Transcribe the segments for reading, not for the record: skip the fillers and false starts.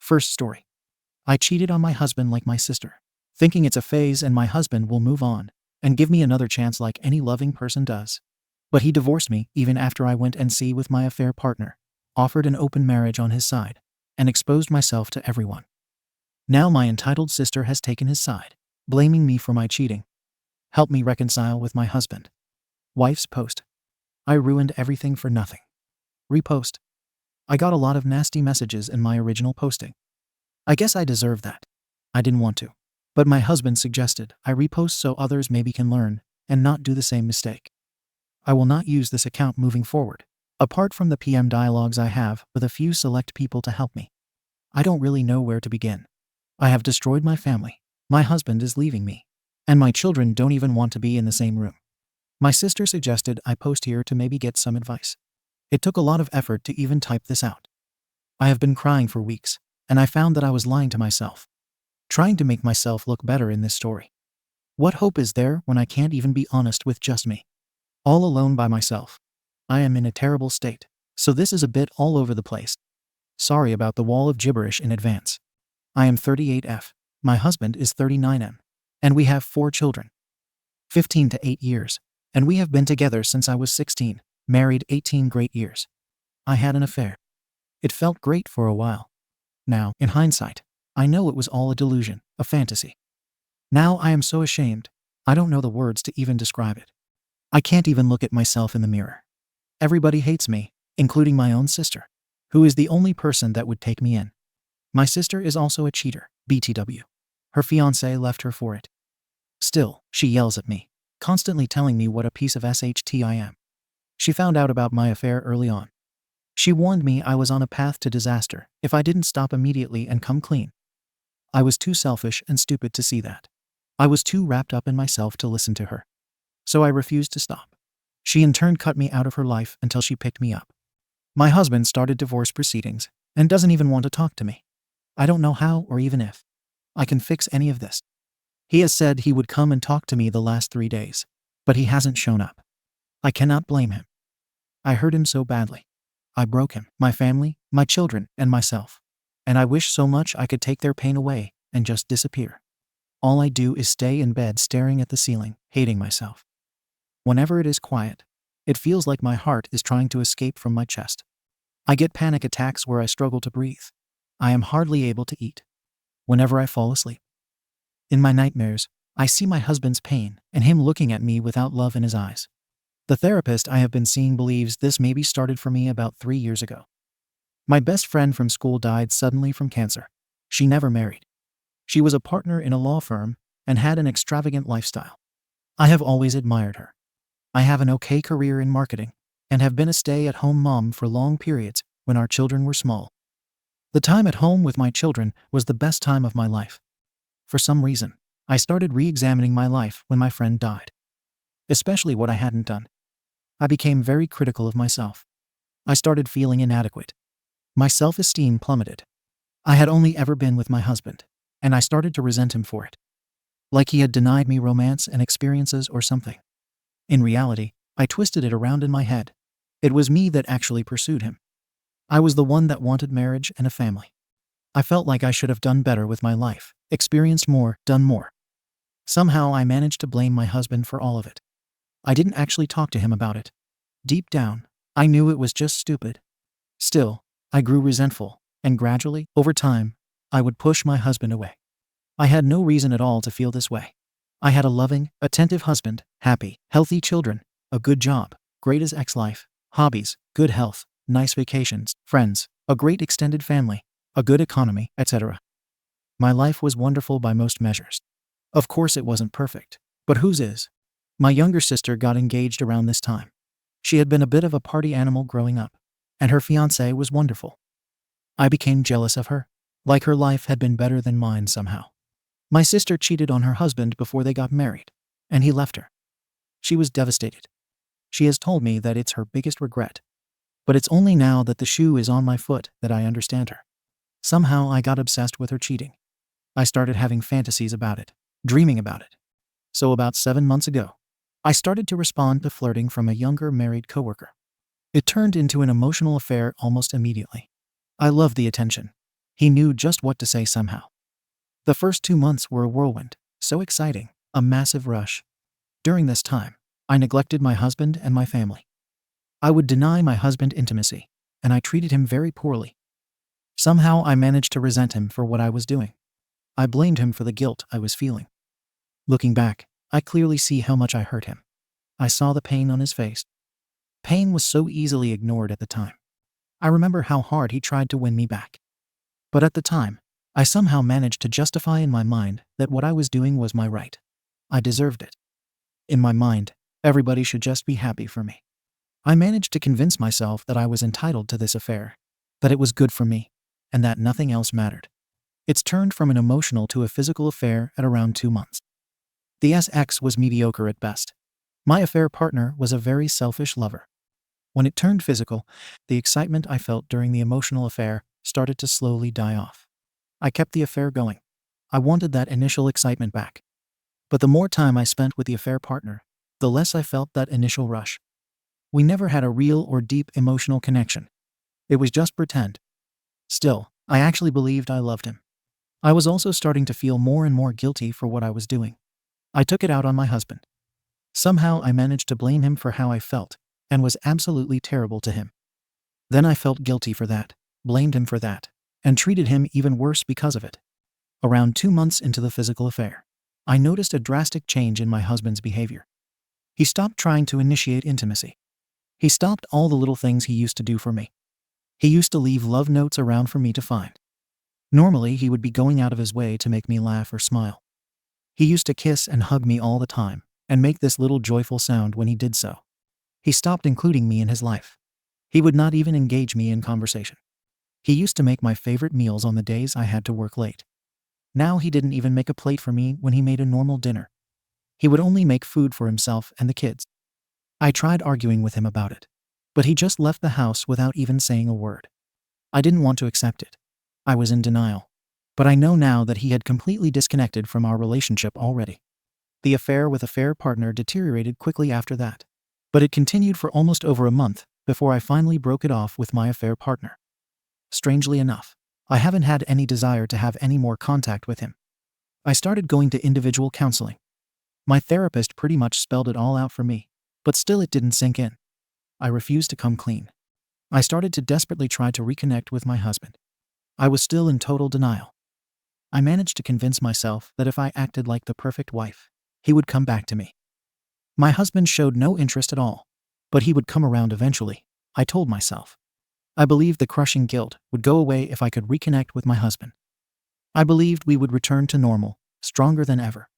First story. I cheated on my husband like my sister, thinking it's a phase and my husband will move on and give me another chance like any loving person does. But he divorced me even after I went NC with my affair partner, offered an open marriage on his side, and exposed myself to everyone. Now my entitled sister has taken his side, blaming me for my cheating. Help me reconcile with my husband. Wife's post. I ruined everything for nothing. Repost. I got a lot of nasty messages in my original posting. I guess I deserve that. I didn't want to. But my husband suggested I repost so others maybe can learn and not do the same mistake. I will not use this account moving forward, apart from the PM dialogues I have with a few select people to help me. I don't really know where to begin. I have destroyed my family. My husband is leaving me. And my children don't even want to be in the same room. My sister suggested I post here to maybe get some advice. It took a lot of effort to even type this out. I have been crying for weeks, and I found that I was lying to myself, trying to make myself look better in this story. What hope is there when I can't even be honest with just me? All alone by myself. I am in a terrible state, so this is a bit all over the place. Sorry about the wall of gibberish in advance. I am 38F, my husband is 39M, and we have 4 children. 15 to 8 years, and we have been together since I was 16, married 18 great years. I had an affair. It felt great for a while. Now, in hindsight, I know it was all a delusion, a fantasy. Now I am so ashamed, I don't know the words to even describe it. I can't even look at myself in the mirror. Everybody hates me, including my own sister, who is the only person that would take me in. My sister is also a cheater, BTW. Her fiancé left her for it. Still, she yells at me, constantly telling me what a piece of SHT I am. She found out about my affair early on. She warned me I was on a path to disaster if I didn't stop immediately and come clean. I was too selfish and stupid to see that. I was too wrapped up in myself to listen to her. So I refused to stop. She in turn cut me out of her life until she picked me up. My husband started divorce proceedings and doesn't even want to talk to me. I don't know how or even if I can fix any of this. He has said he would come and talk to me the last 3 days, but he hasn't shown up. I cannot blame him. I hurt him so badly. I broke him, my family, my children, and myself. And I wish so much I could take their pain away and just disappear. All I do is stay in bed staring at the ceiling, hating myself. Whenever it is quiet, it feels like my heart is trying to escape from my chest. I get panic attacks where I struggle to breathe. I am hardly able to eat. Whenever I fall asleep. In my nightmares, I see my husband's pain and him looking at me without love in his eyes. The therapist I have been seeing believes this maybe started for me about 3 years ago. My best friend from school died suddenly from cancer. She never married. She was a partner in a law firm and had an extravagant lifestyle. I have always admired her. I have an okay career in marketing and have been a stay-at-home mom for long periods when our children were small. The time at home with my children was the best time of my life. For some reason, I started re-examining my life when my friend died. Especially what I hadn't done. I became very critical of myself. I started feeling inadequate. My self-esteem plummeted. I had only ever been with my husband, and I started to resent him for it. Like he had denied me romance and experiences or something. In reality, I twisted it around in my head. It was me that actually pursued him. I was the one that wanted marriage and a family. I felt like I should have done better with my life, experienced more, done more. Somehow I managed to blame my husband for all of it. I didn't actually talk to him about it. Deep down, I knew it was just stupid. Still, I grew resentful, and gradually, over time, I would push my husband away. I had no reason at all to feel this way. I had a loving, attentive husband, happy, healthy children, a good job, great as ex-life, hobbies, good health, nice vacations, friends, a great extended family, a good economy, etc. My life was wonderful by most measures. Of course it wasn't perfect, but whose is? My younger sister got engaged around this time. She had been a bit of a party animal growing up, and her fiancé was wonderful. I became jealous of her, like her life had been better than mine somehow. My sister cheated on her husband before they got married, and he left her. She was devastated. She has told me that it's her biggest regret. But it's only now that the shoe is on my foot that I understand her. Somehow I got obsessed with her cheating. I started having fantasies about it, dreaming about it. So about 7 months ago, I started to respond to flirting from a younger married coworker. It turned into an emotional affair almost immediately. I loved the attention. He knew just what to say somehow. The first 2 months were a whirlwind, so exciting, a massive rush. During this time, I neglected my husband and my family. I would deny my husband intimacy, and I treated him very poorly. Somehow I managed to resent him for what I was doing. I blamed him for the guilt I was feeling. Looking back, I clearly see how much I hurt him. I saw the pain on his face. Pain was so easily ignored at the time. I remember how hard he tried to win me back. But at the time, I somehow managed to justify in my mind that what I was doing was my right. I deserved it. In my mind, everybody should just be happy for me. I managed to convince myself that I was entitled to this affair, that it was good for me, and that nothing else mattered. It's turned from an emotional to a physical affair at around 2 months. The sex was mediocre at best. My affair partner was a very selfish lover. When it turned physical, the excitement I felt during the emotional affair started to slowly die off. I kept the affair going. I wanted that initial excitement back. But the more time I spent with the affair partner, the less I felt that initial rush. We never had a real or deep emotional connection. It was just pretend. Still, I actually believed I loved him. I was also starting to feel more and more guilty for what I was doing. I took it out on my husband. Somehow I managed to blame him for how I felt, and was absolutely terrible to him. Then I felt guilty for that, blamed him for that, and treated him even worse because of it. Around 2 months into the physical affair, I noticed a drastic change in my husband's behavior. He stopped trying to initiate intimacy. He stopped all the little things he used to do for me. He used to leave love notes around for me to find. Normally, he would be going out of his way to make me laugh or smile. He used to kiss and hug me all the time, and make this little joyful sound when he did so. He stopped including me in his life. He would not even engage me in conversation. He used to make my favorite meals on the days I had to work late. Now he didn't even make a plate for me when he made a normal dinner. He would only make food for himself and the kids. I tried arguing with him about it, but he just left the house without even saying a word. I didn't want to accept it. I was in denial. But I know now that he had completely disconnected from our relationship already. The affair with affair partner deteriorated quickly after that, but it continued for almost over a month before I finally broke it off with my affair partner. Strangely enough, I haven't had any desire to have any more contact with him. I started going to individual counseling. My therapist pretty much spelled it all out for me, but still it didn't sink in. I refused to come clean. I started to desperately try to reconnect with my husband. I was still in total denial. I managed to convince myself that if I acted like the perfect wife, he would come back to me. My husband showed no interest at all, but he would come around eventually, I told myself. I believed the crushing guilt would go away if I could reconnect with my husband. I believed we would return to normal, stronger than ever.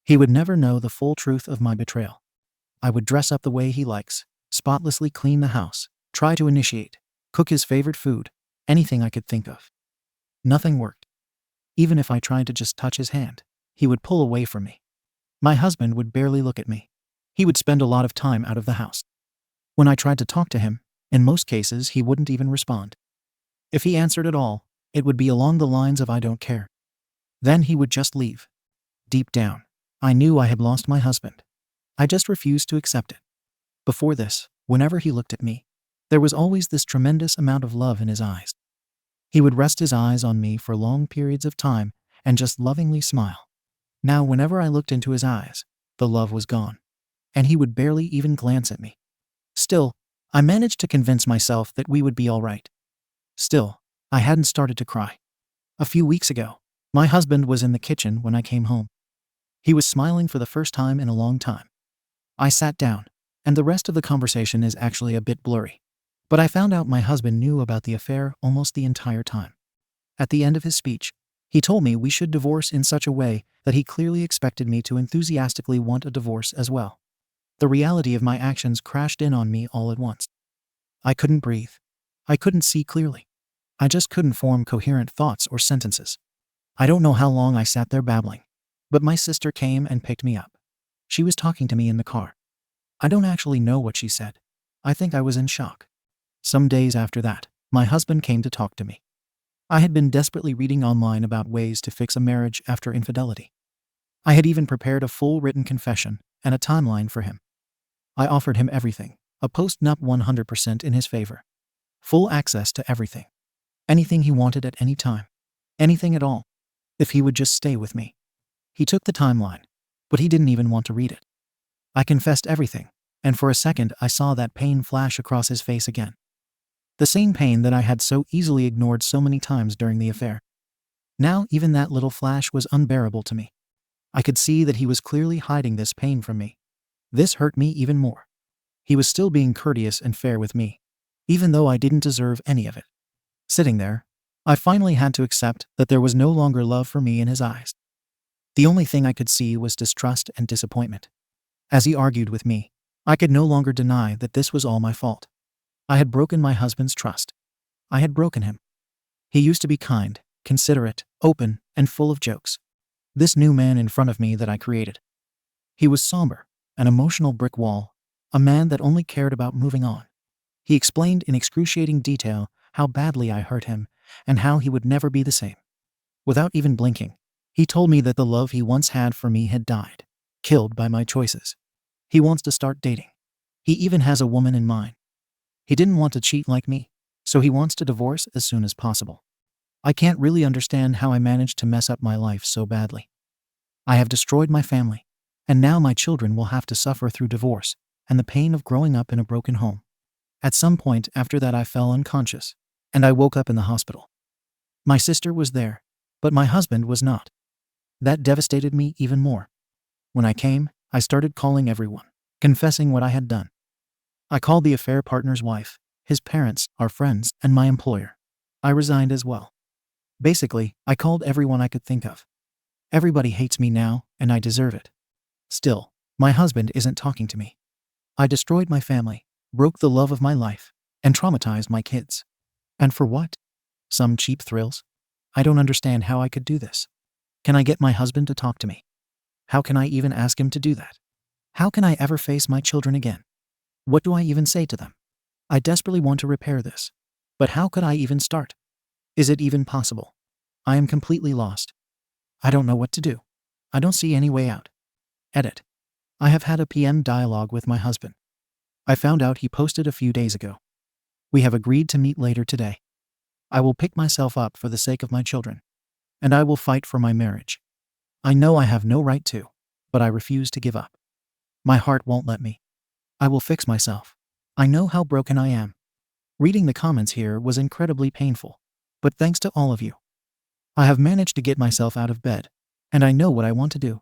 He would never know the full truth of my betrayal. I would dress up the way he likes, spotlessly clean the house, try to initiate, cook his favorite food, anything I could think of. Nothing worked. Even if I tried to just touch his hand, he would pull away from me. My husband would barely look at me. He would spend a lot of time out of the house. When I tried to talk to him, in most cases he wouldn't even respond. If he answered at all, it would be along the lines of "I don't care." Then he would just leave. Deep down, I knew I had lost my husband. I just refused to accept it. Before this, whenever he looked at me, there was always this tremendous amount of love in his eyes. He would rest his eyes on me for long periods of time and just lovingly smile. Now, whenever I looked into his eyes, the love was gone, and he would barely even glance at me. Still, I managed to convince myself that we would be all right. Still, I hadn't started to cry. A few weeks ago, my husband was in the kitchen when I came home. He was smiling for the first time in a long time. I sat down, and the rest of the conversation is actually a bit blurry. But I found out my husband knew about the affair almost the entire time. At the end of his speech, he told me we should divorce in such a way that he clearly expected me to enthusiastically want a divorce as well. The reality of my actions crashed in on me all at once. I couldn't breathe. I couldn't see clearly. I just couldn't form coherent thoughts or sentences. I don't know how long I sat there babbling, but my sister came and picked me up. She was talking to me in the car. I don't actually know what she said. I think I was in shock. Some days after that, my husband came to talk to me. I had been desperately reading online about ways to fix a marriage after infidelity. I had even prepared a full written confession and a timeline for him. I offered him everything, a post-nup 100% in his favor. Full access to everything. Anything he wanted at any time. Anything at all. If he would just stay with me. He took the timeline, but he didn't even want to read it. I confessed everything, and for a second I saw that pain flash across his face again. The same pain that I had so easily ignored so many times during the affair. Now even that little flash was unbearable to me. I could see that he was clearly hiding this pain from me. This hurt me even more. He was still being courteous and fair with me, even though I didn't deserve any of it. Sitting there, I finally had to accept that there was no longer love for me in his eyes. The only thing I could see was distrust and disappointment. As he argued with me, I could no longer deny that this was all my fault. I had broken my husband's trust. I had broken him. He used to be kind, considerate, open, and full of jokes. This new man in front of me that I created. He was somber, an emotional brick wall, a man that only cared about moving on. He explained in excruciating detail how badly I hurt him and how he would never be the same. Without even blinking, he told me that the love he once had for me had died, killed by my choices. He wants to start dating. He even has a woman in mind. He didn't want to cheat like me, so he wants to divorce as soon as possible. I can't really understand how I managed to mess up my life so badly. I have destroyed my family, and now my children will have to suffer through divorce and the pain of growing up in a broken home. At some point after that I fell unconscious, and I woke up in the hospital. My sister was there, but my husband was not. That devastated me even more. When I came, I started calling everyone, confessing what I had done. I called the affair partner's wife, his parents, our friends, and my employer. I resigned as well. Basically, I called everyone I could think of. Everybody hates me now, and I deserve it. Still, my husband isn't talking to me. I destroyed my family, broke the love of my life, and traumatized my kids. And for what? Some cheap thrills? I don't understand how I could do this. Can I get my husband to talk to me? How can I even ask him to do that? How can I ever face my children again? What do I even say to them? I desperately want to repair this. But how could I even start? Is it even possible? I am completely lost. I don't know what to do. I don't see any way out. Edit. I have had a PM dialogue with my husband. I found out he posted a few days ago. We have agreed to meet later today. I will pick myself up for the sake of my children. And I will fight for my marriage. I know I have no right to, but I refuse to give up. My heart won't let me. I will fix myself. I know how broken I am. Reading the comments here was incredibly painful, but thanks to all of you, I have managed to get myself out of bed, and I know what I want to do.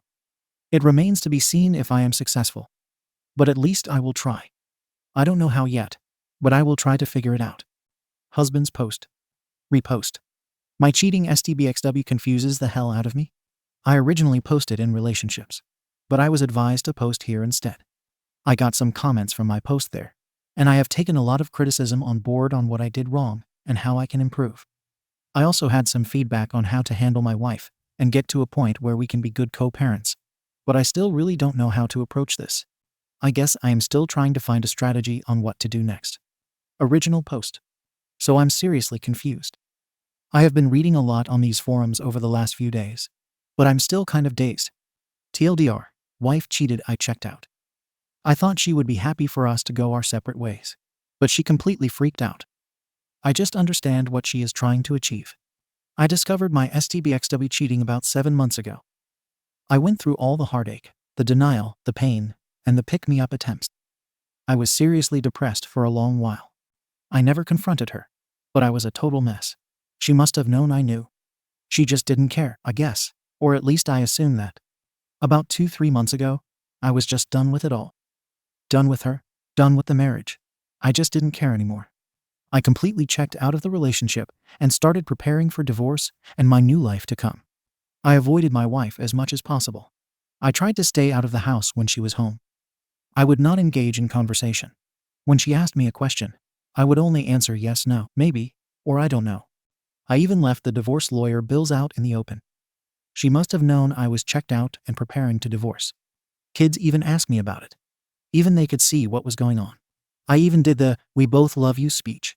It remains to be seen if I am successful, but at least I will try. I don't know how yet, but I will try to figure it out. Husband's post. Repost. My cheating STBXW confuses the hell out of me. I originally posted in relationships, but I was advised to post here instead. I got some comments from my post there, and I have taken a lot of criticism on board on what I did wrong and how I can improve. I also had some feedback on how to handle my wife and get to a point where we can be good co-parents, but I still really don't know how to approach this. I guess I am still trying to find a strategy on what to do next. Original post. So I'm seriously confused. I have been reading a lot on these forums over the last few days, but I'm still kind of dazed. TLDR, wife cheated, I checked out. I thought she would be happy for us to go our separate ways, but she completely freaked out. I just understand what she is trying to achieve. I discovered my STBXW cheating about 7 months ago. I went through all the heartache, the denial, the pain, and the pick-me-up attempts. I was seriously depressed for a long while. I never confronted her, but I was a total mess. She must have known I knew. She just didn't care, I guess, or at least I assumed that. About 2-3 months ago, I was just done with it all. Done with her, done with the marriage. I just didn't care anymore. I completely checked out of the relationship and started preparing for divorce and my new life to come. I avoided my wife as much as possible. I tried to stay out of the house when she was home. I would not engage in conversation. When she asked me a question, I would only answer yes, no, maybe, or I don't know. I even left the divorce lawyer bills out in the open. She must have known I was checked out and preparing to divorce. Kids even asked me about it. Even they could see what was going on. I even did the "we both love you" speech.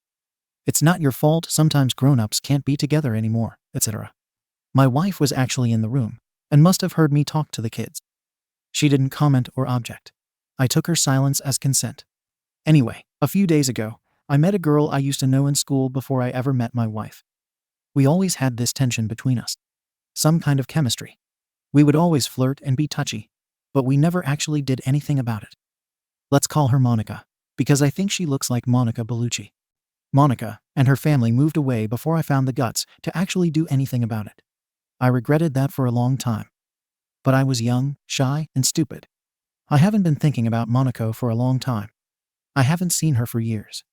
It's not your fault, sometimes grown-ups can't be together anymore, etc. My wife was actually in the room and must have heard me talk to the kids. She didn't comment or object. I took her silence as consent. Anyway, a few days ago, I met a girl I used to know in school before I ever met my wife. We always had this tension between us. Some kind of chemistry. We would always flirt and be touchy, but we never actually did anything about it. Let's call her Monica, because I think she looks like Monica Bellucci. Monica and her family moved away before I found the guts to actually do anything about it. I regretted that for a long time. But I was young, shy, and stupid. I haven't been thinking about Monaco for a long time. I haven't seen her for years.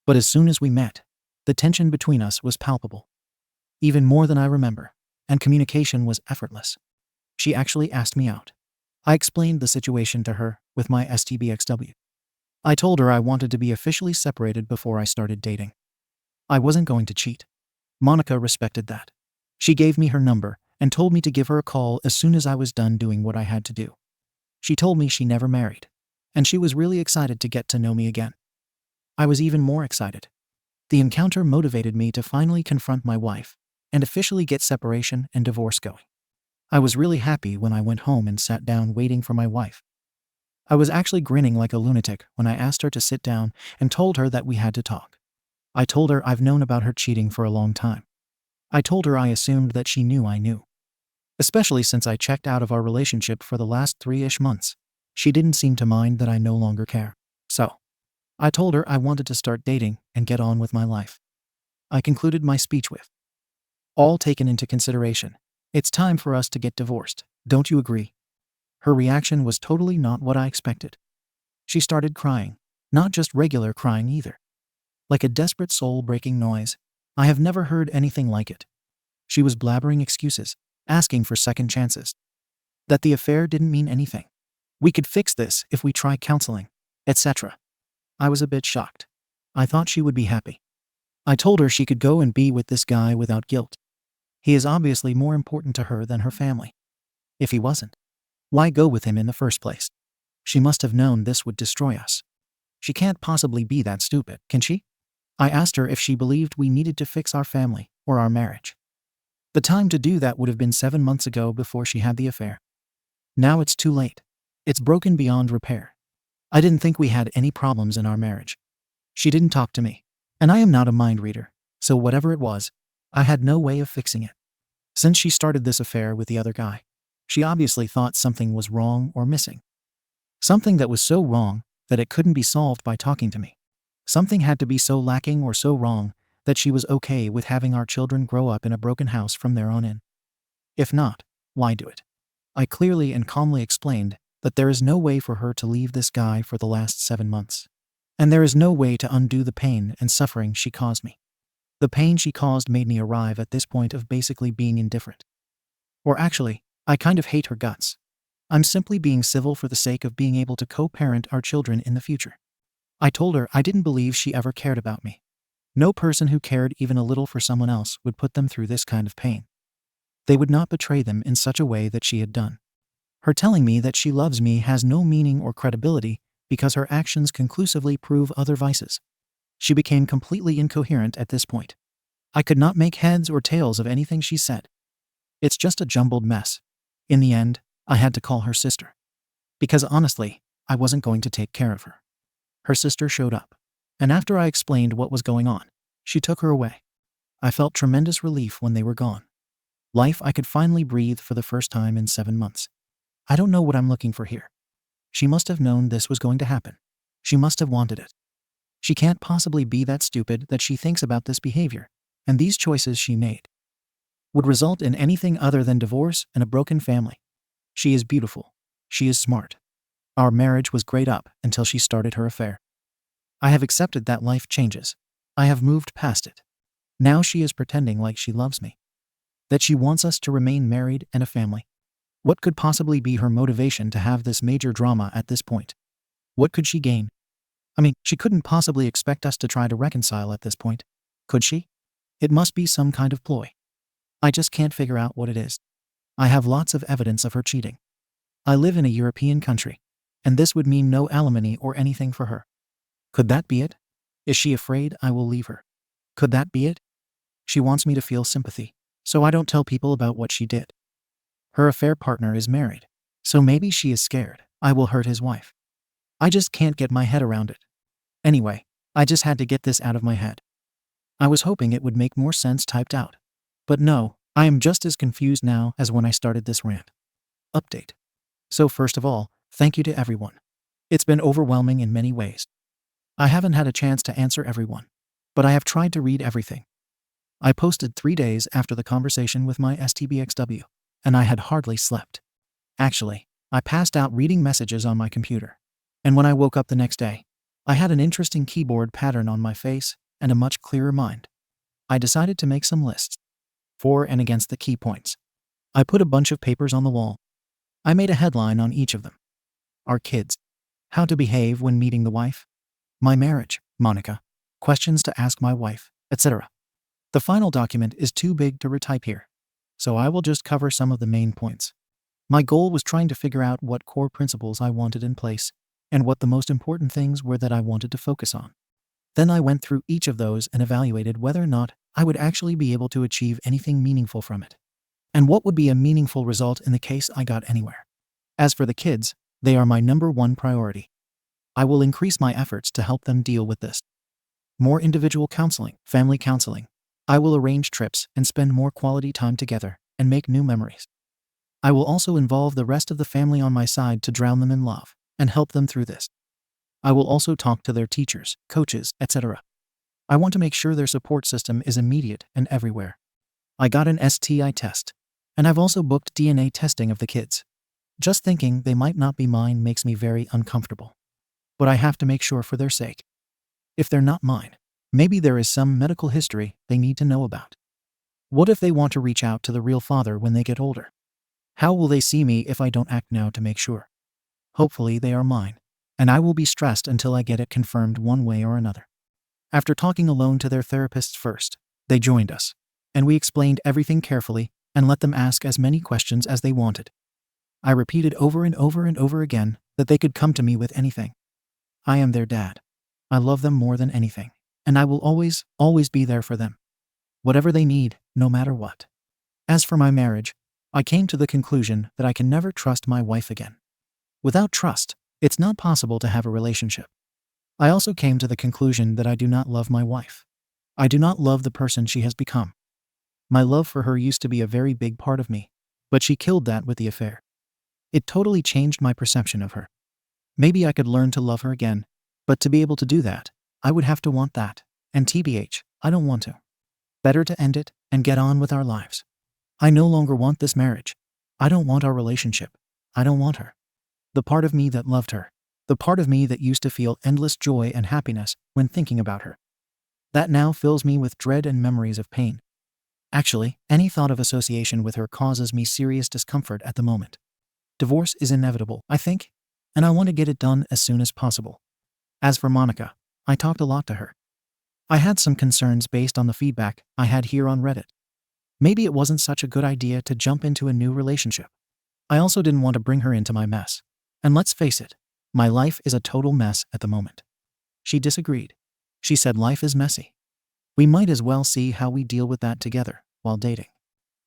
But as soon as we met, the tension between us was palpable. Even more than I remember, and communication was effortless. She actually asked me out. I explained the situation to her with my STBXW. I told her I wanted to be officially separated before I started dating. I wasn't going to cheat. Monica respected that. She gave me her number and told me to give her a call as soon as I was done doing what I had to do. She told me she never married, and she was really excited to get to know me again. I was even more excited. The encounter motivated me to finally confront my wife and officially get separation and divorce going. I was really happy when I went home and sat down waiting for my wife. I was actually grinning like a lunatic when I asked her to sit down and told her that we had to talk. I told her I've known about her cheating for a long time. I told her I assumed that she knew I knew. Especially since I checked out of our relationship for the last 3-ish months. She didn't seem to mind that I no longer care. So, I told her I wanted to start dating and get on with my life. I concluded my speech with, all taken into consideration, it's time for us to get divorced, don't you agree? Her reaction was totally not what I expected. She started crying, not just regular crying either. Like a desperate soul-breaking noise. I have never heard anything like it. She was blabbering excuses, asking for second chances. That the affair didn't mean anything. We could fix this if we try counseling, etc. I was a bit shocked. I thought she would be happy. I told her she could go and be with this guy without guilt. He is obviously more important to her than her family. If he wasn't, why go with him in the first place? She must have known this would destroy us. She can't possibly be that stupid, can she? I asked her if she believed we needed to fix our family or our marriage. The time to do that would have been 7 months ago before she had the affair. Now it's too late. It's broken beyond repair. I didn't think we had any problems in our marriage. She didn't talk to me, and I am not a mind reader, so whatever it was, I had no way of fixing it. Since she started this affair with the other guy, she obviously thought something was wrong or missing. Something that was so wrong that it couldn't be solved by talking to me. Something had to be so lacking or so wrong that she was okay with having our children grow up in a broken house from there on in. If not, why do it? I clearly and calmly explained that there is no way for her to leave this guy for the last 7 months. And there is no way to undo the pain and suffering she caused me. The pain she caused made me arrive at this point of basically being indifferent. Or actually, I kind of hate her guts. I'm simply being civil for the sake of being able to co-parent our children in the future. I told her I didn't believe she ever cared about me. No person who cared even a little for someone else would put them through this kind of pain. They would not betray them in such a way that she had done. Her telling me that she loves me has no meaning or credibility because her actions conclusively prove other vices. She became completely incoherent at this point. I could not make heads or tails of anything she said. It's just a jumbled mess. In the end, I had to call her sister. Because honestly, I wasn't going to take care of her. Her sister showed up, and after I explained what was going on, she took her away. I felt tremendous relief when they were gone. Life I could finally breathe for the first time in 7 months. I don't know what I'm looking for here. She must have known this was going to happen. She must have wanted it. She can't possibly be that stupid that she thinks about this behavior, and these choices she made would result in anything other than divorce and a broken family. She is beautiful. She is smart. Our marriage was great up until she started her affair. I have accepted that life changes. I have moved past it. Now she is pretending like she loves me. That she wants us to remain married and a family. What could possibly be her motivation to have this major drama at this point? What could she gain? I mean, she couldn't possibly expect us to try to reconcile at this point, could she? It must be some kind of ploy. I just can't figure out what it is. I have lots of evidence of her cheating. I live in a European country, and this would mean no alimony or anything for her. Could that be it? Is she afraid I will leave her? Could that be it? She wants me to feel sympathy, so I don't tell people about what she did. Her affair partner is married, so maybe she is scared I will hurt his wife. I just can't get my head around it. Anyway, I just had to get this out of my head. I was hoping it would make more sense typed out. But no, I am just as confused now as when I started this rant. Update. So first of all, thank you to everyone. It's been overwhelming in many ways. I haven't had a chance to answer everyone, but I have tried to read everything. I posted 3 days after the conversation with my STBXW, and I had hardly slept. Actually, I passed out reading messages on my computer. And when I woke up the next day, I had an interesting keyboard pattern on my face and a much clearer mind. I decided to make some lists, for and against the key points. I put a bunch of papers on the wall. I made a headline on each of them. Our kids. How to behave when meeting the wife. My marriage, Monica. Questions to ask my wife, etc. The final document is too big to retype here, so I will just cover some of the main points. My goal was trying to figure out what core principles I wanted in place and what the most important things were that I wanted to focus on. Then I went through each of those and evaluated whether or not I would actually be able to achieve anything meaningful from it, and what would be a meaningful result in the case I got anywhere. As for the kids, they are my number one priority. I will increase my efforts to help them deal with this. More individual counseling, family counseling. I will arrange trips and spend more quality time together and make new memories. I will also involve the rest of the family on my side to drown them in love and help them through this. I will also talk to their teachers, coaches, etc. I want to make sure their support system is immediate and everywhere. I got an STI test, and I've also booked DNA testing of the kids. Just thinking they might not be mine makes me very uncomfortable. But I have to make sure for their sake. If they're not mine, maybe there is some medical history they need to know about. What if they want to reach out to the real father when they get older? How will they see me if I don't act now to make sure? Hopefully they are mine, and I will be stressed until I get it confirmed one way or another. After talking alone to their therapists first, they joined us, and we explained everything carefully and let them ask as many questions as they wanted. I repeated over and over and over again that they could come to me with anything. I am their dad. I love them more than anything, and I will always, always be there for them. Whatever they need, no matter what. As for my marriage, I came to the conclusion that I can never trust my wife again. Without trust, it's not possible to have a relationship. I also came to the conclusion that I do not love my wife. I do not love the person she has become. My love for her used to be a very big part of me, but she killed that with the affair. It totally changed my perception of her. Maybe I could learn to love her again, but to be able to do that, I would have to want that, and TBH, I don't want to. Better to end it and get on with our lives. I no longer want this marriage. I don't want our relationship. I don't want her. The part of me that loved her. The part of me that used to feel endless joy and happiness when thinking about her. That now fills me with dread and memories of pain. Actually, any thought of association with her causes me serious discomfort at the moment. Divorce is inevitable, I think, and I want to get it done as soon as possible. As for Monica, I talked a lot to her. I had some concerns based on the feedback I had here on Reddit. Maybe it wasn't such a good idea to jump into a new relationship. I also didn't want to bring her into my mess. And let's face it, my life is a total mess at the moment. She disagreed. She said life is messy. We might as well see how we deal with that together while dating.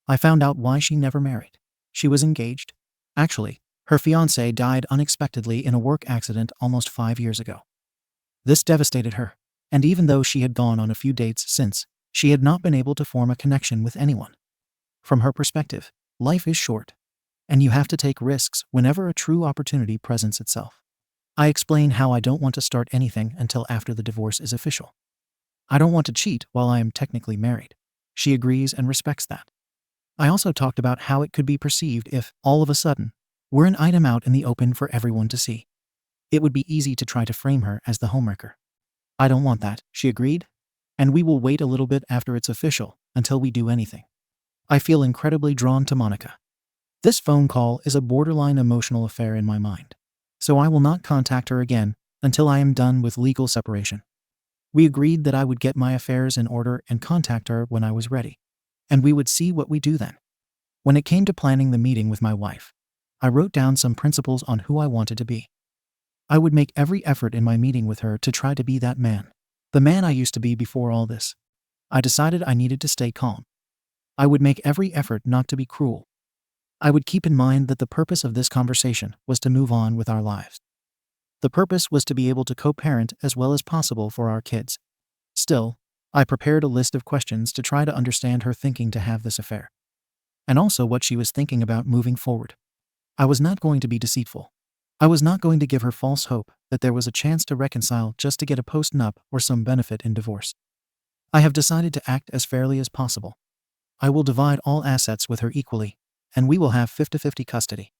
I found out why she never married. She was engaged. Actually, her fiancé died unexpectedly in a work accident almost 5 years ago. This devastated her, and even though she had gone on a few dates since, she had not been able to form a connection with anyone. From her perspective, life is short, and you have to take risks whenever a true opportunity presents itself. I explain how I don't want to start anything until after the divorce is official. I don't want to cheat while I am technically married. She agrees and respects that. I also talked about how it could be perceived if, all of a sudden, we're an item out in the open for everyone to see. It would be easy to try to frame her as the homewrecker. I don't want that, she agreed, and we will wait a little bit after it's official until we do anything. I feel incredibly drawn to Monica. This phone call is a borderline emotional affair in my mind, so I will not contact her again until I am done with legal separation. We agreed that I would get my affairs in order and contact her when I was ready, and we would see what we do then. When it came to planning the meeting with my wife, I wrote down some principles on who I wanted to be. I would make every effort in my meeting with her to try to be that man, the man I used to be before all this. I decided I needed to stay calm. I would make every effort not to be cruel. I would keep in mind that the purpose of this conversation was to move on with our lives. The purpose was to be able to co-parent as well as possible for our kids. Still, I prepared a list of questions to try to understand her thinking to have this affair, and also what she was thinking about moving forward. I was not going to be deceitful. I was not going to give her false hope that there was a chance to reconcile just to get a post-nup or some benefit in divorce. I have decided to act as fairly as possible. I will divide all assets with her equally, and we will have 50-50 custody.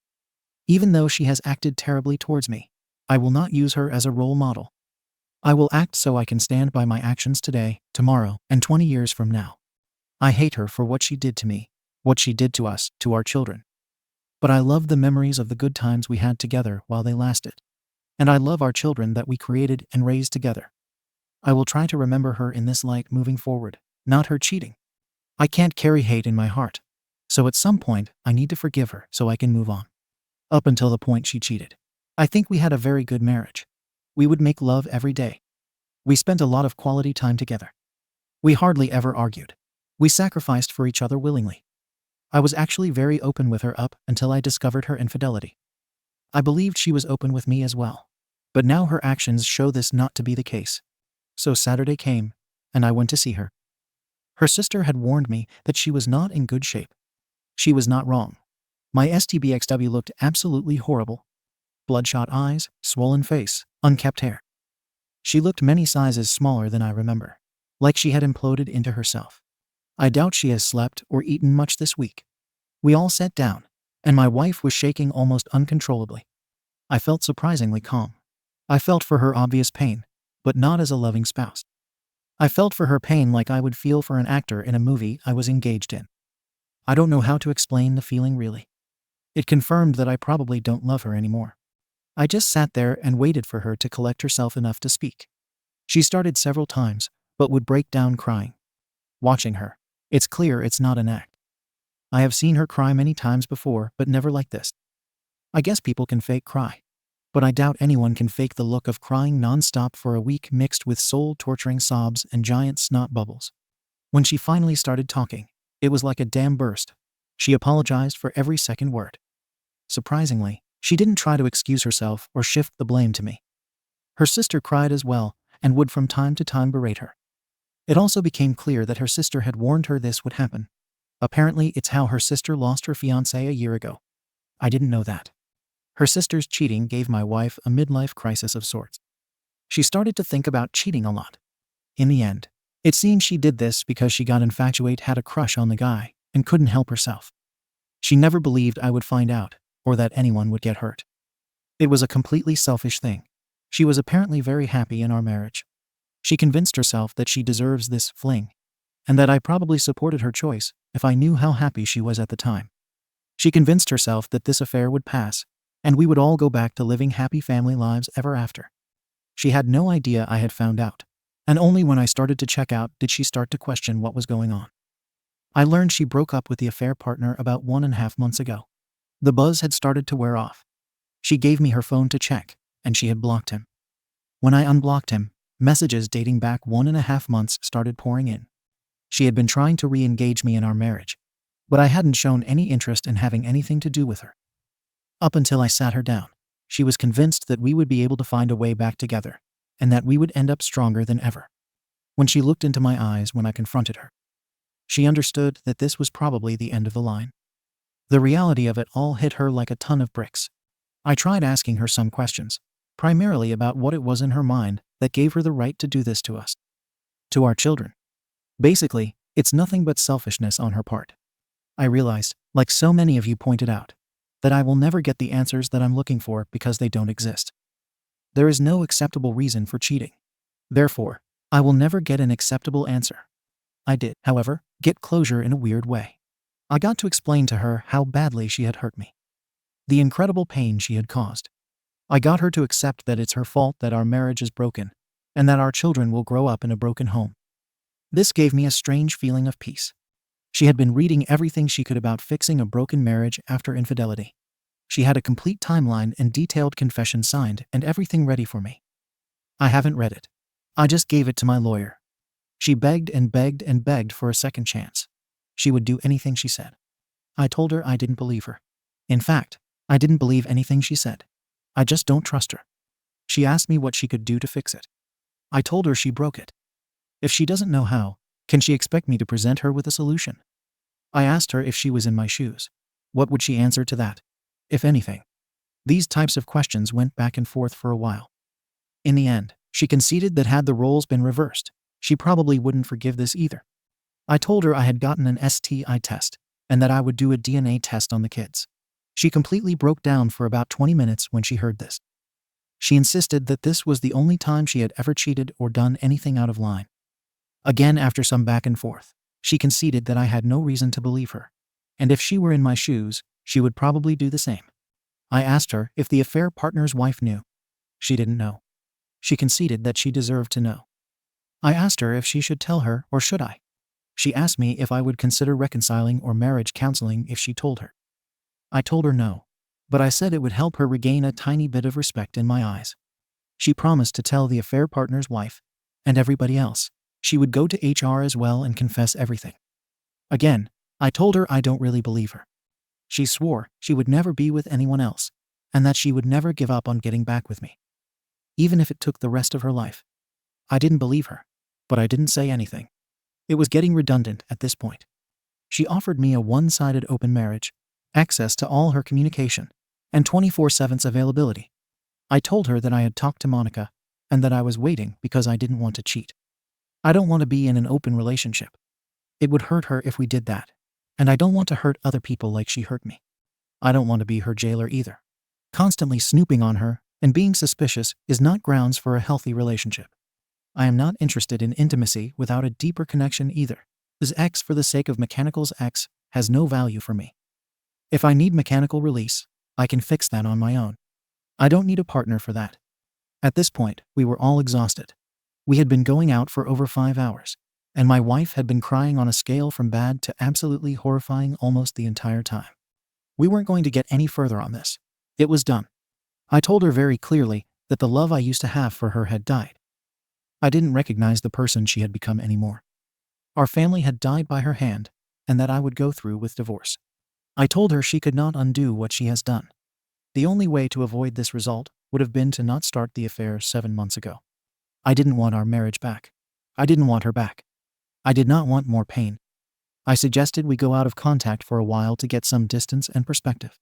Even though she has acted terribly towards me, I will not use her as a role model. I will act so I can stand by my actions today, tomorrow, and 20 years from now. I hate her for what she did to me, what she did to us, to our children. But I love the memories of the good times we had together while they lasted. And I love our children that we created and raised together. I will try to remember her in this light moving forward, not her cheating. I can't carry hate in my heart. So at some point, I need to forgive her so I can move on. Up until the point she cheated, I think we had a very good marriage. We would make love every day. We spent a lot of quality time together. We hardly ever argued. We sacrificed for each other willingly. I was actually very open with her up until I discovered her infidelity. I believed she was open with me as well. But now her actions show this not to be the case. So Saturday came, and I went to see her. Her sister had warned me that she was not in good shape. She was not wrong. My STBXW looked absolutely horrible. Bloodshot eyes, swollen face, unkempt hair. She looked many sizes smaller than I remember, like she had imploded into herself. I doubt she has slept or eaten much this week. We all sat down, and my wife was shaking almost uncontrollably. I felt surprisingly calm. I felt for her obvious pain, but not as a loving spouse. I felt for her pain like I would feel for an actor in a movie I was engaged in. I don't know how to explain the feeling really. It confirmed that I probably don't love her anymore. I just sat there and waited for her to collect herself enough to speak. She started several times, but would break down crying. Watching her, it's clear it's not an act. I have seen her cry many times before, but never like this. I guess people can fake cry, but I doubt anyone can fake the look of crying nonstop for a week mixed with soul-torturing sobs and giant snot bubbles. When she finally started talking, it was like a dam burst. She apologized for every second word. Surprisingly, she didn't try to excuse herself or shift the blame to me. Her sister cried as well and would from time to time berate her. It also became clear that her sister had warned her this would happen. Apparently, it's how her sister lost her fiancé a year ago. I didn't know that. Her sister's cheating gave my wife a midlife crisis of sorts. She started to think about cheating a lot. In the end, it seemed she did this because she got infatuated, had a crush on the guy, and couldn't help herself. She never believed I would find out, or that anyone would get hurt. It was a completely selfish thing. She was apparently very happy in our marriage. She convinced herself that she deserves this fling, and that I probably supported her choice if I knew how happy she was at the time. She convinced herself that this affair would pass, and we would all go back to living happy family lives ever after. She had no idea I had found out, and only when I started to check out did she start to question what was going on. I learned she broke up with the affair partner about 1.5 months ago. The buzz had started to wear off. She gave me her phone to check, and she had blocked him. When I unblocked him, messages dating back 1.5 months started pouring in. She had been trying to re-engage me in our marriage, but I hadn't shown any interest in having anything to do with her. Up until I sat her down, she was convinced that we would be able to find a way back together, and that we would end up stronger than ever. When she looked into my eyes when I confronted her, she understood that this was probably the end of the line. The reality of it all hit her like a ton of bricks. I tried asking her some questions, primarily about what it was in her mind that gave her the right to do this to us, to our children. Basically, it's nothing but selfishness on her part. I realized, like so many of you pointed out, that I will never get the answers that I'm looking for because they don't exist. There is no acceptable reason for cheating. Therefore, I will never get an acceptable answer. I did, however, get closure in a weird way. I got to explain to her how badly she had hurt me, the incredible pain she had caused. I got her to accept that it's her fault that our marriage is broken, and that our children will grow up in a broken home. This gave me a strange feeling of peace. She had been reading everything she could about fixing a broken marriage after infidelity. She had a complete timeline and detailed confession signed and everything ready for me. I haven't read it. I just gave it to my lawyer. She begged and begged and begged for a second chance. She would do anything she said. I told her I didn't believe her. In fact, I didn't believe anything she said. I just don't trust her. She asked me what she could do to fix it. I told her she broke it. If she doesn't know how, can she expect me to present her with a solution? I asked her if she was in my shoes. What would she answer to that? If anything. These types of questions went back and forth for a while. In the end, she conceded that had the roles been reversed, she probably wouldn't forgive this either. I told her I had gotten an STI test and that I would do a DNA test on the kids. She completely broke down for about 20 minutes when she heard this. She insisted that this was the only time she had ever cheated or done anything out of line. Again, after some back and forth, she conceded that I had no reason to believe her, and if she were in my shoes, she would probably do the same. I asked her if the affair partner's wife knew. She didn't know. She conceded that she deserved to know. I asked her if she should tell her or should I. She asked me if I would consider reconciling or marriage counseling if she told her. I told her no, but I said it would help her regain a tiny bit of respect in my eyes. She promised to tell the affair partner's wife and everybody else. She would go to HR as well and confess everything. Again, I told her I don't really believe her. She swore she would never be with anyone else and that she would never give up on getting back with me, even if it took the rest of her life. I didn't believe her, but I didn't say anything. It was getting redundant at this point. She offered me a one-sided open marriage, access to all her communication, and 24/7 availability. I told her that I had talked to Monica and that I was waiting because I didn't want to cheat. I don't want to be in an open relationship. It would hurt her if we did that, and I don't want to hurt other people like she hurt me. I don't want to be her jailer either. Constantly snooping on her and being suspicious is not grounds for a healthy relationship. I am not interested in intimacy without a deeper connection either. This X for the sake of mechanical's X has no value for me. If I need mechanical release, I can fix that on my own. I don't need a partner for that. At this point, we were all exhausted. We had been going out for over 5 hours, and my wife had been crying on a scale from bad to absolutely horrifying almost the entire time. We weren't going to get any further on this. It was done. I told her very clearly that the love I used to have for her had died. I didn't recognize the person she had become anymore. Our family had died by her hand, and that I would go through with divorce. I told her she could not undo what she has done. The only way to avoid this result would have been to not start the affair 7 months ago. I didn't want our marriage back. I didn't want her back. I did not want more pain. I suggested we go out of contact for a while to get some distance and perspective.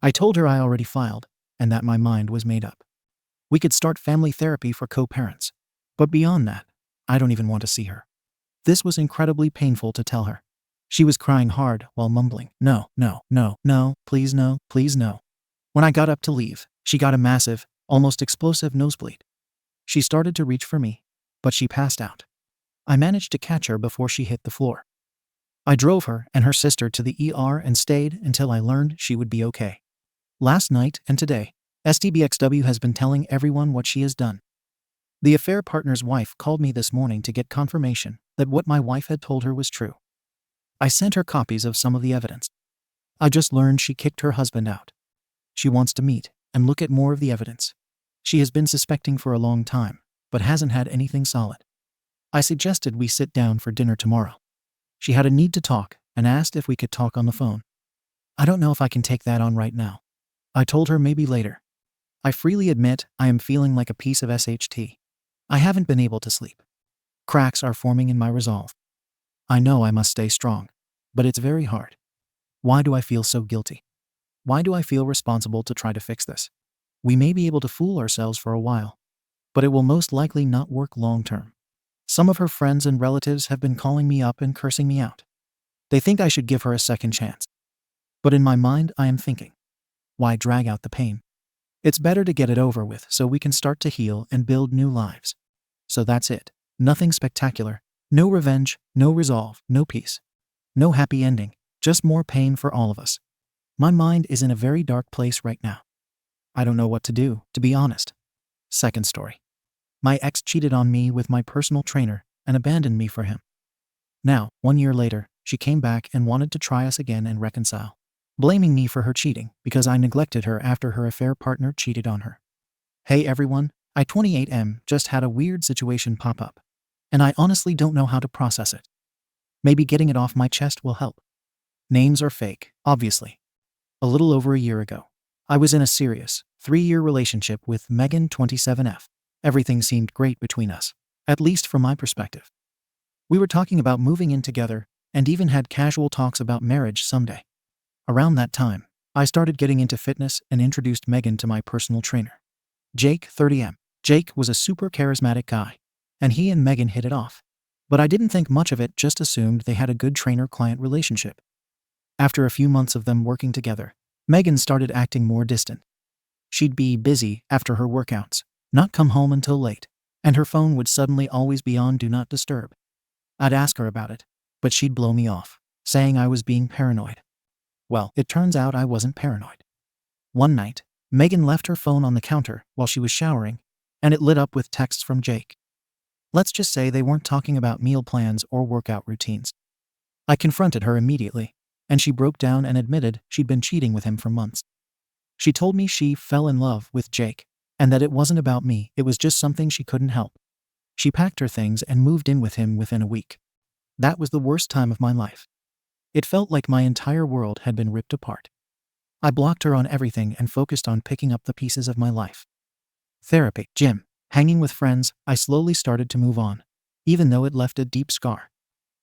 I told her I already filed, and that my mind was made up. We could start family therapy for co-parents. But beyond that, I don't even want to see her. This was incredibly painful to tell her. She was crying hard while mumbling, "No, no, no, no, please no, please no." When I got up to leave, she got a massive, almost explosive nosebleed. She started to reach for me, but she passed out. I managed to catch her before she hit the floor. I drove her and her sister to the ER and stayed until I learned she would be okay. Last night and today, STBXW has been telling everyone what she has done. The affair partner's wife called me this morning to get confirmation that what my wife had told her was true. I sent her copies of some of the evidence. I just learned she kicked her husband out. She wants to meet and look at more of the evidence. She has been suspecting for a long time, but hasn't had anything solid. I suggested we sit down for dinner tomorrow. She had a need to talk and asked if we could talk on the phone. I don't know if I can take that on right now. I told her maybe later. I freely admit I am feeling like a piece of SHT. I haven't been able to sleep. Cracks are forming in my resolve. I know I must stay strong, but it's very hard. Why do I feel so guilty? Why do I feel responsible to try to fix this? We may be able to fool ourselves for a while, but it will most likely not work long term. Some of her friends and relatives have been calling me up and cursing me out. They think I should give her a second chance. But in my mind, I am thinking, why drag out the pain? It's better to get it over with so we can start to heal and build new lives. So that's it. Nothing spectacular. No revenge, no resolve, no peace. No happy ending, just more pain for all of us. My mind is in a very dark place right now. I don't know what to do, to be honest. Second story. My ex cheated on me with my personal trainer and abandoned me for him. Now, 1 year later, she came back and wanted to try us again and reconcile, blaming me for her cheating because I neglected her after her affair partner cheated on her. Hey everyone, I 28M just had a weird situation pop up, and I honestly don't know how to process it. Maybe getting it off my chest will help. Names are fake, obviously. A little over a year ago, I was in a serious, 3-year relationship with Megan 27F. Everything seemed great between us. at least from my perspective. We were talking about moving in together and even had casual talks about marriage someday. Around that time, I started getting into fitness and introduced Megan to my personal trainer, Jake, 30M. Jake was a super charismatic guy, and he and Megan hit it off. But I didn't think much of it, just assumed they had a good trainer-client relationship. After a few months of them working together, Megan started acting more distant. She'd be busy after her workouts, not come home until late, and her phone would suddenly always be on Do Not Disturb. I'd ask her about it, but she'd blow me off, saying I was being paranoid. Well, it turns out I wasn't paranoid. One night, Megan left her phone on the counter while she was showering, and it lit up with texts from Jake. Let's just say they weren't talking about meal plans or workout routines. I confronted her immediately, and she broke down and admitted she'd been cheating with him for months. She told me she fell in love with Jake, and that it wasn't about me, it was just something she couldn't help. She packed her things and moved in with him within a week. That was the worst time of my life. It felt like my entire world had been ripped apart. I blocked her on everything and focused on picking up the pieces of my life. Therapy, gym, hanging with friends, I slowly started to move on, even though it left a deep scar.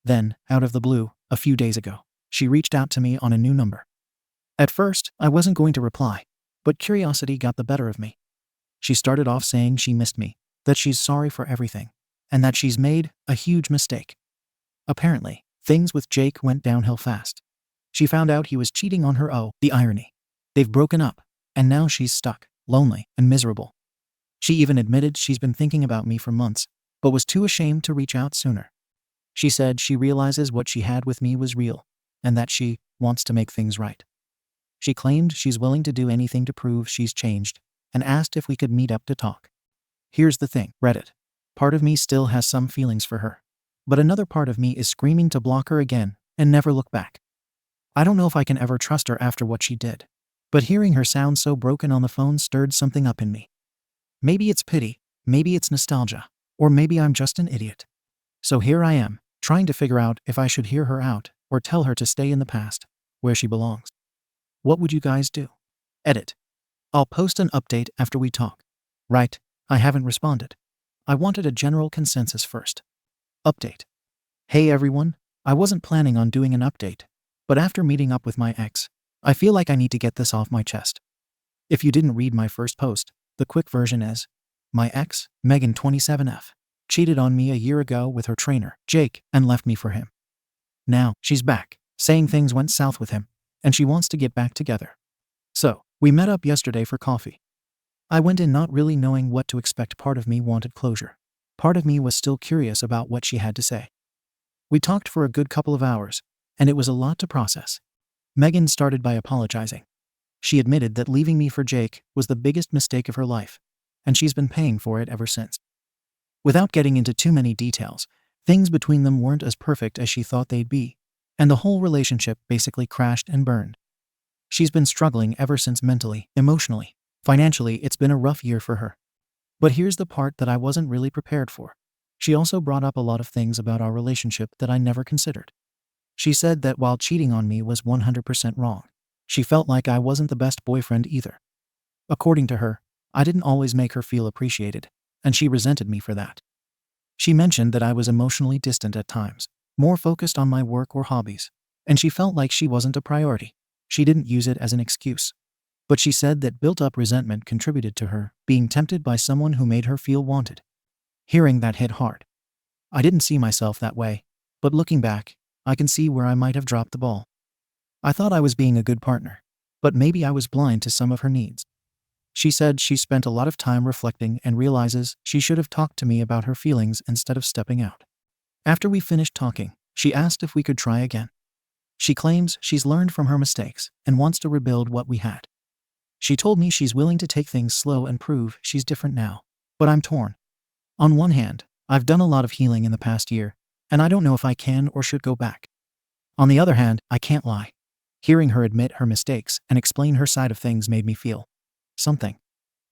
Then, out of the blue, a few days ago, she reached out to me on a new number. At first, I wasn't going to reply, but curiosity got the better of me. She started off saying she missed me, that she's sorry for everything, and that she's made a huge mistake. Apparently, things with Jake went downhill fast. She found out he was cheating on her. Oh, the irony. They've broken up, and now she's stuck, lonely, and miserable. She even admitted she's been thinking about me for months, but was too ashamed to reach out sooner. She said she realizes what she had with me was real, and that she wants to make things right. She claimed she's willing to do anything to prove she's changed, and asked if we could meet up to talk. Here's the thing, Reddit. Part of me still has some feelings for her, but another part of me is screaming to block her again and never look back. I don't know if I can ever trust her after what she did, but hearing her sound so broken on the phone stirred something up in me. Maybe it's pity, maybe it's nostalgia, or maybe I'm just an idiot. So here I am, trying to figure out if I should hear her out or tell her to stay in the past, where she belongs. What would you guys do? Edit. I'll post an update after we talk. Right, I haven't responded. I wanted a general consensus first. Update. Hey everyone, I wasn't planning on doing an update, but after meeting up with my ex, I feel like I need to get this off my chest. If you didn't read my first post, the quick version is, my ex, Megan 27F, cheated on me a year ago with her trainer, Jake, and left me for him. Now, she's back, saying things went south with him, and she wants to get back together. So, we met up yesterday for coffee. I went in not really knowing what to expect. Part of me wanted closure. Part of me was still curious about what she had to say. We talked for a good couple of hours, and it was a lot to process. Megan started by apologizing. She admitted that leaving me for Jake was the biggest mistake of her life, and she's been paying for it ever since. Without getting into too many details, things between them weren't as perfect as she thought they'd be, and the whole relationship basically crashed and burned. She's been struggling ever since mentally, emotionally. Financially, it's been a rough year for her. But here's the part that I wasn't really prepared for. She also brought up a lot of things about our relationship that I never considered. She said that while cheating on me was 100% wrong, she felt like I wasn't the best boyfriend either. According to her, I didn't always make her feel appreciated, and she resented me for that. She mentioned that I was emotionally distant at times, more focused on my work or hobbies, and she felt like she wasn't a priority. She didn't use it as an excuse. But she said that built-up resentment contributed to her being tempted by someone who made her feel wanted. Hearing that hit hard. I didn't see myself that way, but looking back, I can see where I might have dropped the ball. I thought I was being a good partner, but maybe I was blind to some of her needs. She said she spent a lot of time reflecting and realizes she should have talked to me about her feelings instead of stepping out. After we finished talking, she asked if we could try again. She claims she's learned from her mistakes and wants to rebuild what we had. She told me she's willing to take things slow and prove she's different now, but I'm torn. On one hand, I've done a lot of healing in the past year, and I don't know if I can or should go back. On the other hand, I can't lie. Hearing her admit her mistakes and explain her side of things made me feel something.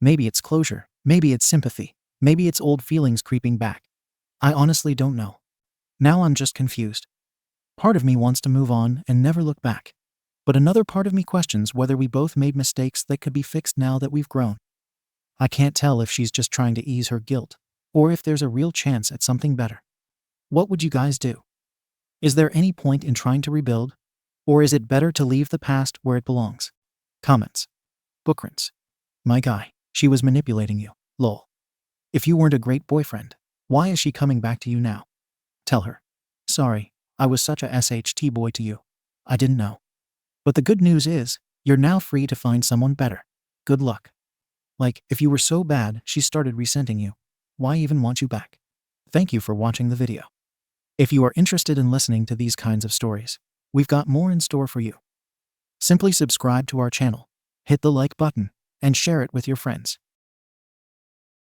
Maybe it's closure, maybe it's sympathy, maybe it's old feelings creeping back. I honestly don't know. Now I'm just confused. Part of me wants to move on and never look back, but another part of me questions whether we both made mistakes that could be fixed now that we've grown. I can't tell if she's just trying to ease her guilt, or if there's a real chance at something better. What would you guys do? Is there any point in trying to rebuild? Or is it better to leave the past where it belongs? Comments. Bookrince. My guy, she was manipulating you. Lol. If you weren't a great boyfriend, why is she coming back to you now? Tell her. Sorry, I was such a SHT boy to you. I didn't know. But the good news is, you're now free to find someone better. Good luck. Like, if you were so bad she started resenting you, why even want you back? Thank you for watching the video. If you are interested in listening to these kinds of stories, we've got more in store for you. Simply subscribe to our channel, hit the like button, and share it with your friends.